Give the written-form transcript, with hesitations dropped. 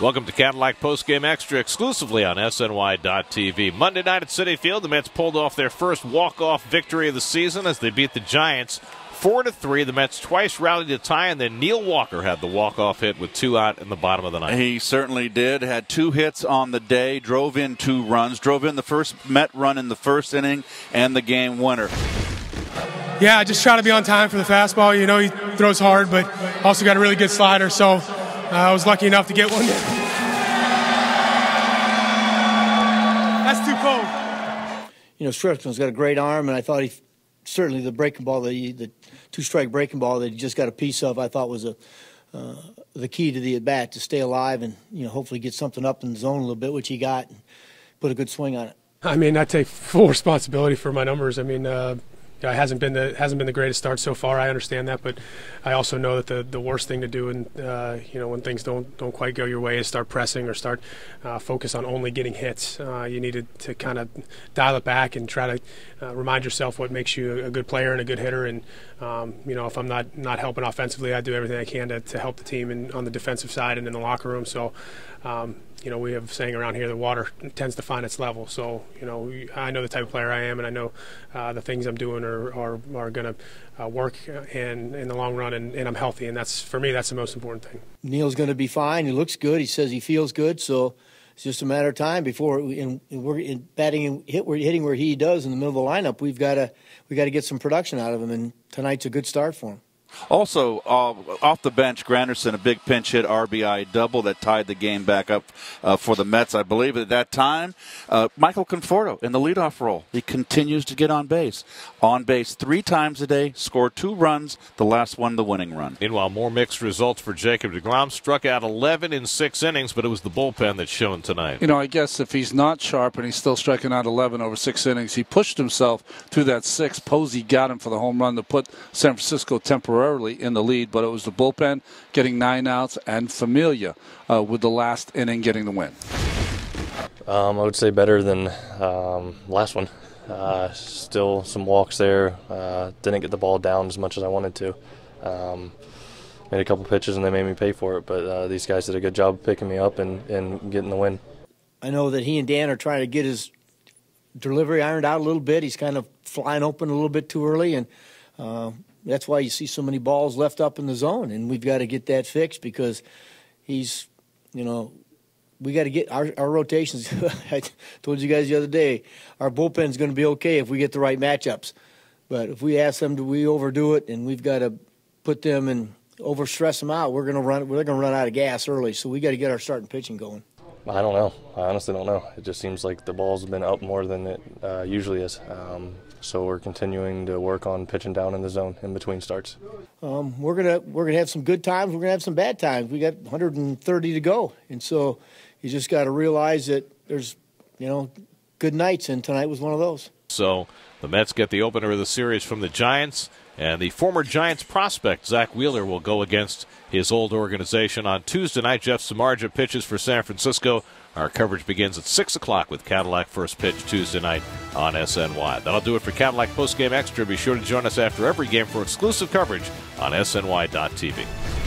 Welcome to Cadillac Postgame Extra, exclusively on SNY.TV. Monday night at Citi Field, the Mets pulled off their first walk-off victory of the season as they beat the Giants 4-3. The Mets twice rallied to tie, and then Neil Walker had the walk-off hit with 2 out in the bottom of the ninth. He certainly did. Had 2 hits on the day, drove in 2 runs, drove in the first Met run in the first inning, and the game winner. Yeah, I just try to be on time for the fastball. You know, he throws hard, but also got a really good slider, so I was lucky enough to get one. That's too cold. You know, Strickland's got a great arm, and I thought certainly the breaking ball, the 2-strike breaking ball that he just got a piece of, I thought was the key to the at-bat, to stay alive and, you know, hopefully get something up in the zone a little bit, which he got, and put a good swing on it. I mean, I take full responsibility for my numbers. I mean, it hasn't been the greatest start so far. I understand that, but I also know that the worst thing to do, and you know, when things don't quite go your way, is start pressing or start focus on only getting hits. You need to kind of dial it back and try to remind yourself what makes you a good player and a good hitter. And you know, if I'm not helping offensively, I do everything I can to help the team on the defensive side and in the locker room. So. You know, we have a saying around here that water tends to find its level. So, you know, I know the type of player I am, and I know the things I'm doing are going to work in the long run, and I'm healthy. And that's, for me, that's the most important thing. Neil's going to be fine. He looks good. He says he feels good. So it's just a matter of time before we're hitting where he does in the middle of the lineup. We got to get some production out of him, and tonight's a good start for him. Also, off the bench, Granderson, a big pinch hit RBI double that tied the game back up for the Mets, I believe, at that time. Michael Conforto in the leadoff role. He continues to get on base. On base 3 times a day, scored 2 runs, the last one the winning run. Meanwhile, more mixed results for Jacob deGrom. Struck out 11 in 6 innings, but it was the bullpen that's shown tonight. You know, I guess if he's not sharp and he's still striking out 11 over 6 innings, he pushed himself through that 6th. Posey got him for the home run to put San Francisco temporarily in the lead, but it was the bullpen getting 9 outs and Familia with the last inning getting the win. I would say better than last one. Still some walks there. Didn't get the ball down as much as I wanted to. Made a couple pitches and they made me pay for it, but these guys did a good job of picking me up and getting the win. I know that he and Dan are trying to get his delivery ironed out a little bit. He's kind of flying open a little bit too early, and that's why you see so many balls left up in the zone, and we've got to get that fixed because he's, you know, we got to get our rotations. I told you guys the other day, our bullpen's going to be okay if we get the right matchups. But if we ask them to overdo it and we've got to put them and overstress them out, they're going to run out of gas early. So we got to get our starting pitching going. I don't know. I honestly don't know. It just seems like the ball's been up more than it usually is. So we're continuing to work on pitching down in the zone in between starts. We're gonna have some good times. We're gonna have some bad times. We got 130 to go, and so you just got to realize that there's, you know, good nights, and tonight was one of those. So the Mets get the opener of the series from the Giants, and the former Giants prospect Zach Wheeler will go against his old organization on Tuesday night. Jeff Samardzija pitches for San Francisco. Our coverage begins at 6 o'clock with Cadillac first pitch Tuesday night on SNY. That'll do it for Cadillac Postgame Extra. Be sure to join us after every game for exclusive coverage on SNY.TV.